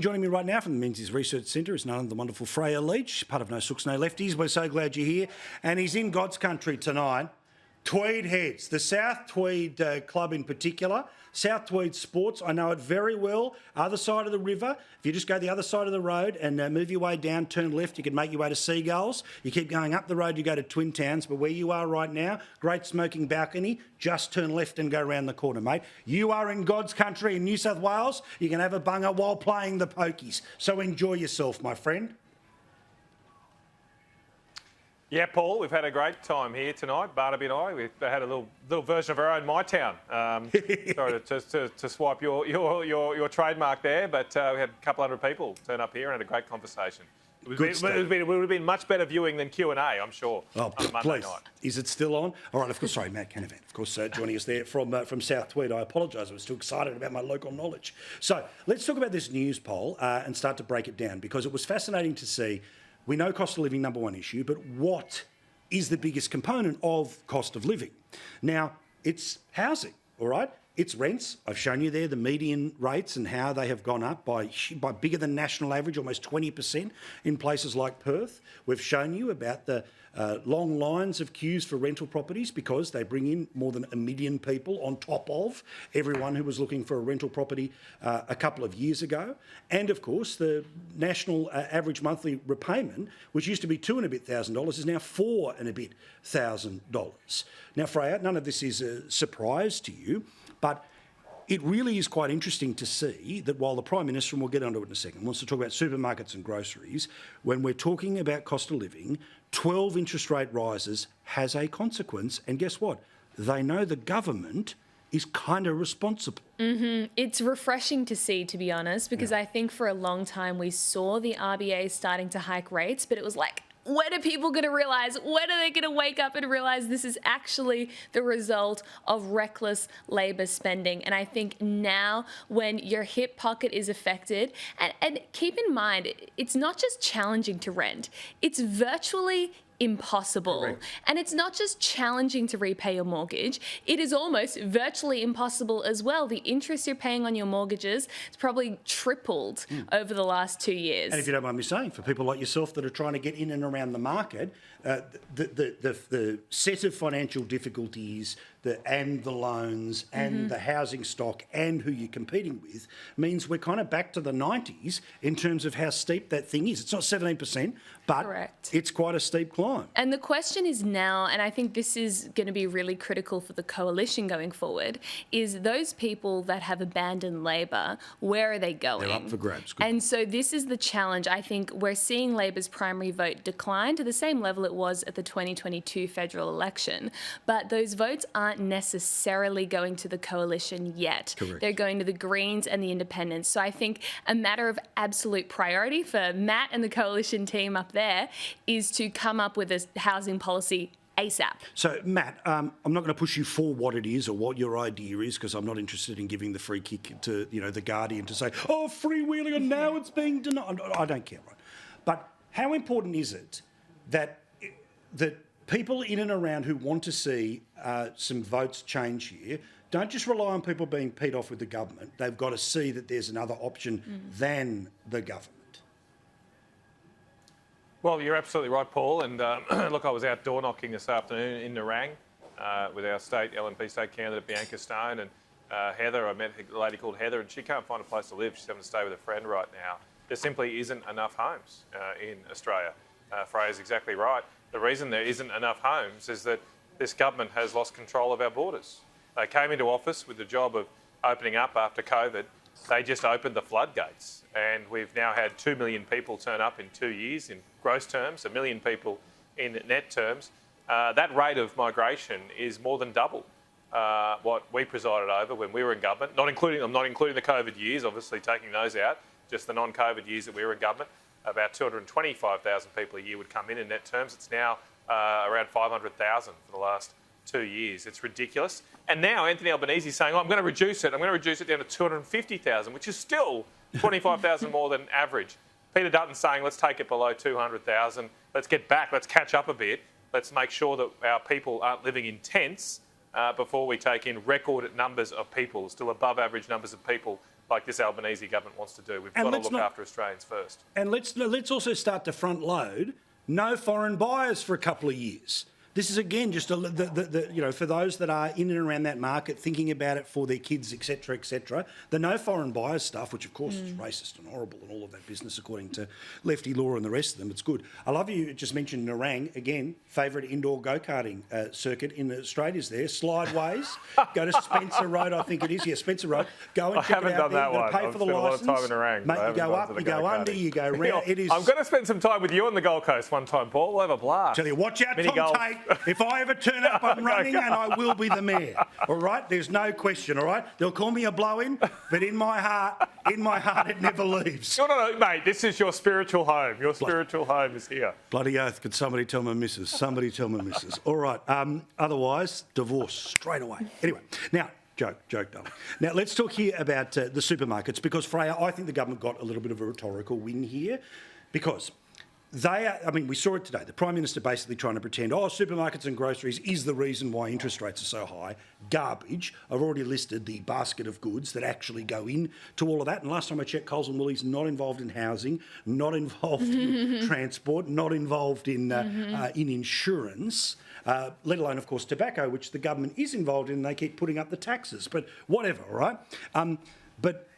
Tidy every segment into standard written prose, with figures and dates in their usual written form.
Joining me right now from the Menzies Research Centre is none other than the wonderful Freya Leach, part of No Sooks, No Lefties. We're so glad you're here. And he's in God's country tonight. Tweed Heads, the South Tweed Club in particular. South Tweed Sports, I know it very well. Other side of the river. If you just go the other side of the road and move your way down, turn left, you can make your way to Seagulls. You keep going up the road, you go to Twin Towns. But where you are right now, great smoking balcony, just turn left and go around the corner, mate. You are in God's country in New South Wales. You can have a bunger while playing the pokies. So enjoy yourself, my friend. Yeah, Paul, we've had a great time here tonight, Barnaby and I. We've had a little version of our own My Town. Sorry to swipe your trademark there, but we had a couple hundred people turn up here and had a great conversation. It would have been much better viewing than Q&A, I'm sure, on a Monday night. Is it still on? All right, of course, sorry, Matt Canavan, of course, joining us there from South Tweed. I apologise, I was too excited about my local knowledge. So let's talk about this news poll and start to break it down, because it was fascinating to see. We know cost of living, number one issue, but what is the biggest component of cost of living? Now, it's housing, all right? It's rents. I've shown you there the median rates and how they have gone up by bigger than national average, almost 20% in places like Perth. We've shown you about the long lines of queues for rental properties because they bring in more than 1 million people on top of everyone who was looking for a rental property a couple of years ago. And of course, the national average monthly repayment, which used to be $2,000 and a bit, is now $4,000 and a bit. Now, Freya, none of this is a surprise to you, but it really is quite interesting to see that while the Prime Minister, and we'll get onto it in a second, wants to talk about supermarkets and groceries, when we're talking about cost of living, 12 interest rate rises has a consequence. And guess what? They know the government is kind of responsible. It's refreshing to see, to be honest, because I think for a long time we saw the RBA starting to hike rates, but it was like, when are people going to realise? When are they going to wake up and realise this is actually the result of reckless Labor spending? And I think now when your hip pocket is affected, and keep in mind, it's not just challenging to rent, it's virtually impossible. Correct. And it's not just challenging to repay your mortgage, it is almost virtually impossible as well. The interest you're paying on your mortgages has probably tripled over the last 2 years. And if you don't mind me saying, for people like yourself that are trying to get in and around the market, the set of financial difficulties and the loans and the housing stock and who you're competing with means we're kind of back to the 90s in terms of how steep that thing is. It's not 17%, but Correct. It's quite a steep climb. And the question is now, and I think this is going to be really critical for the coalition going forward, is those people that have abandoned Labor, where are they going? They're up for grabs. Good. And so this is the challenge. I think we're seeing Labor's primary vote decline to the same level it was at the 2022 federal election. But those votes aren't necessarily going to the coalition yet. Correct. They're going to the Greens and the Independents. So I think a matter of absolute priority for Matt and the coalition team up there is to come up with a housing policy ASAP. So, Matt, I'm not going to push you for what it is or what your idea is, because I'm not interested in giving the free kick to, the Guardian to say, oh, freewheeling and now it's being denied. I don't care, right? But how important is it that people in and around who want to see some votes change here don't just rely on people being peed off with the government. They've got to see that there's another option than the government. Well, you're absolutely right, Paul. And look, I was out door knocking this afternoon in Nerang with our LNP state candidate Bianca Stone and Heather. I met a lady called Heather, and she can't find a place to live. She's having to stay with a friend right now. There simply isn't enough homes in Australia. Freya's exactly right. The reason there isn't enough homes is that this government has lost control of our borders. They came into office with the job of opening up after COVID. They just opened the floodgates, and we've now had 2 million people turn up in 2 years in gross terms, 1 million people in net terms. That rate of migration is more than double what we presided over when we were in government. I'm not including the COVID years, obviously taking those out, just the non-COVID years that we were in government. About 225,000 people a year would come in net terms. It's now around 500,000 for the last 2 years. It's ridiculous. And now Anthony Albanese is saying, I'm going to reduce it. I'm going to reduce it down to 250,000, which is still 25,000 more than average. Peter Dutton's saying, let's take it below 200,000. Let's get back. Let's catch up a bit. Let's make sure that our people aren't living in tents before we take in record numbers of people, still above average numbers of people like this Albanese government wants to do. We've And got to let's look not- after Australians first. And let's also start to front load no foreign buyers for a couple of years. This is again just for those that are in and around that market, thinking about it for their kids, etc. The no foreign buyers stuff, which of course is racist and horrible and all of that business, according to lefty law and the rest of them. It's good. I love you just mentioned Nerang again. Favourite indoor go-karting circuit in Australia's there. Slideways. Go to Spencer Road, I think it is. Yeah, Spencer Road. Go and I check haven't it out done there. that You've got one. to pay I've for the spent a lot of licence. time in Nerang, Mate, but I you go haven't gone up, to the you go under, go-karting. you go round. It is. I'm going to spend some time with you on the Gold Coast one time, Paul. We'll have a blast. Tell you, watch out, Mini Tom golf. Tate. If I ever turn up, I'm running and I will be the mayor. All right? There's no question, all right? They'll call me a blow-in, but in my heart, it never leaves. No, mate, this is your spiritual home. Your spiritual home is here. Bloody oath, could somebody tell my missus? Somebody tell my missus. All right. Otherwise, divorce straight away. Anyway, now, joke, darling. Now, let's talk here about the supermarkets, because, Freya, I think the government got a little bit of a rhetorical win here, because they are, I mean, we saw it today. The Prime Minister basically trying to pretend, supermarkets and groceries is the reason why interest rates are so high. Garbage. I've already listed the basket of goods that actually go in to all of that. And last time I checked, Coles and Woolies not involved in housing, not involved in transport, not involved in insurance, let alone, of course, tobacco, which the government is involved in. And they keep putting up the taxes. But whatever, all right? But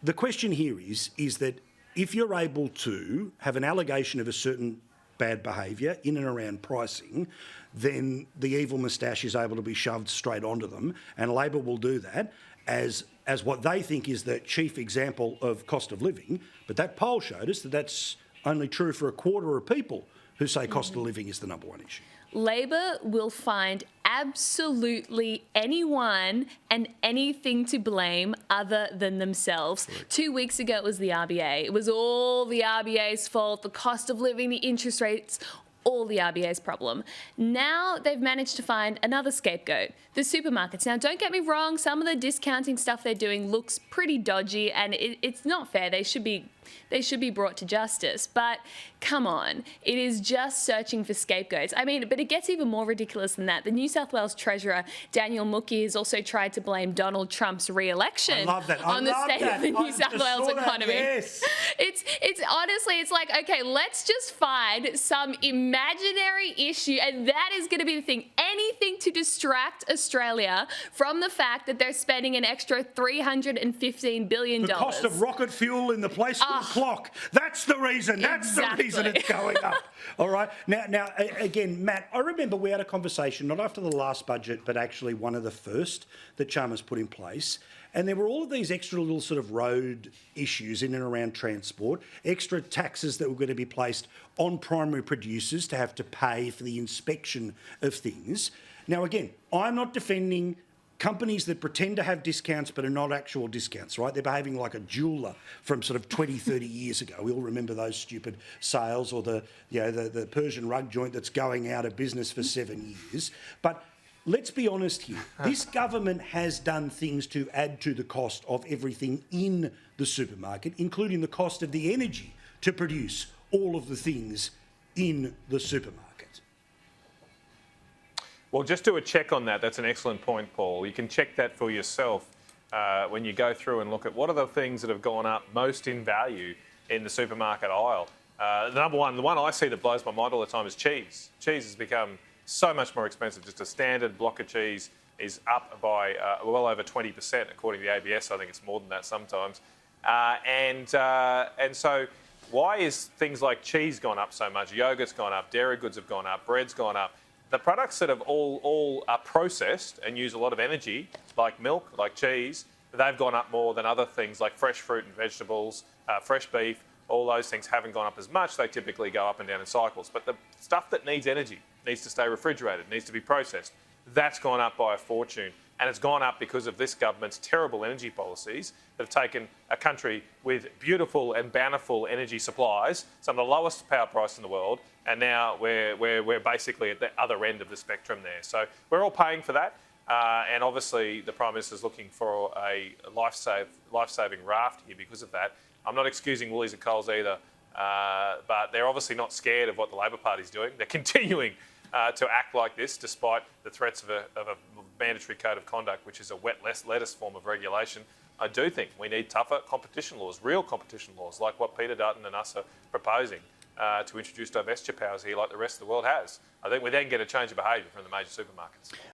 the question here is that if you're able to have an allegation of a certain bad behaviour in and around pricing, then the evil moustache is able to be shoved straight onto them, and Labor will do that as what they think is the chief example of cost of living. But that poll showed us that that's only true for a quarter of people who say cost of living is the number one issue. Labor will find absolutely anyone and anything to blame other than themselves. Right. 2 weeks ago, it was the RBA. It was all the RBA's fault, the cost of living, the interest rates, all the RBA's problem. Now they've managed to find another scapegoat, the supermarkets. Now, don't get me wrong, some of the discounting stuff they're doing looks pretty dodgy, and it's not fair. They should be brought to justice. But come on, it is just searching for scapegoats. I mean, but it gets even more ridiculous than that. The New South Wales Treasurer, Daniel Mookhey, has also tried to blame Donald Trump's re-election on the state of the New South Wales economy. Yes. It's honestly, it's like, okay, let's just find some imaginary issue, and that is going to be the thing. Anything to distract Australia from the fact that they're spending an extra $315 billion. The cost of rocket fuel in the place clock. That's the reason. That's the reason it's going up. All right. Now, again, Matt, I remember we had a conversation, not after the last budget, but actually one of the first that Chalmers put in place. And there were all of these extra little sort of road issues in and around transport, extra taxes that were going to be placed on primary producers to have to pay for the inspection of things. Now, again, I'm not defending companies that pretend to have discounts but are not actual discounts, right? They're behaving like a jeweller from sort of 20, 30 years ago. We all remember those stupid sales, or the Persian rug joint that's going out of business for 7 years. But let's be honest here. This government has done things to add to the cost of everything in the supermarket, including the cost of the energy to produce all of the things in the supermarket. Well, just do a check on that. That's an excellent point, Paul. You can check that for yourself when you go through and look at what are the things that have gone up most in value in the supermarket aisle. The one I see that blows my mind all the time is cheese. Cheese has become so much more expensive. Just a standard block of cheese is up by well over 20%, according to the ABS. I think it's more than that sometimes. And so why is things like cheese gone up so much? Yogurt's gone up, dairy goods have gone up, bread's gone up. The products that have all are processed and use a lot of energy, like milk, like cheese, they've gone up more than other things like fresh fruit and vegetables, fresh beef. All those things haven't gone up as much. They typically go up and down in cycles. But the stuff that needs energy, needs to stay refrigerated, needs to be processed, that's gone up by a fortune. And it's gone up because of this government's terrible energy policies that have taken a country with beautiful and bountiful energy supplies, some of the lowest power price in the world, and now we're basically at the other end of the spectrum there. So we're all paying for that. And obviously the Prime Minister's looking for a life-saving raft here because of that. I'm not excusing Woolies and Coles either, but they're obviously not scared of what the Labor Party's doing. They're continuing to act like this despite the threats of a mandatory code of conduct, which is a wet lettuce form of regulation. I do think we need tougher competition laws, real competition laws, like what Peter Dutton and us are proposing to introduce divestiture powers here like the rest of the world has. I think we then get a change of behaviour from the major supermarkets.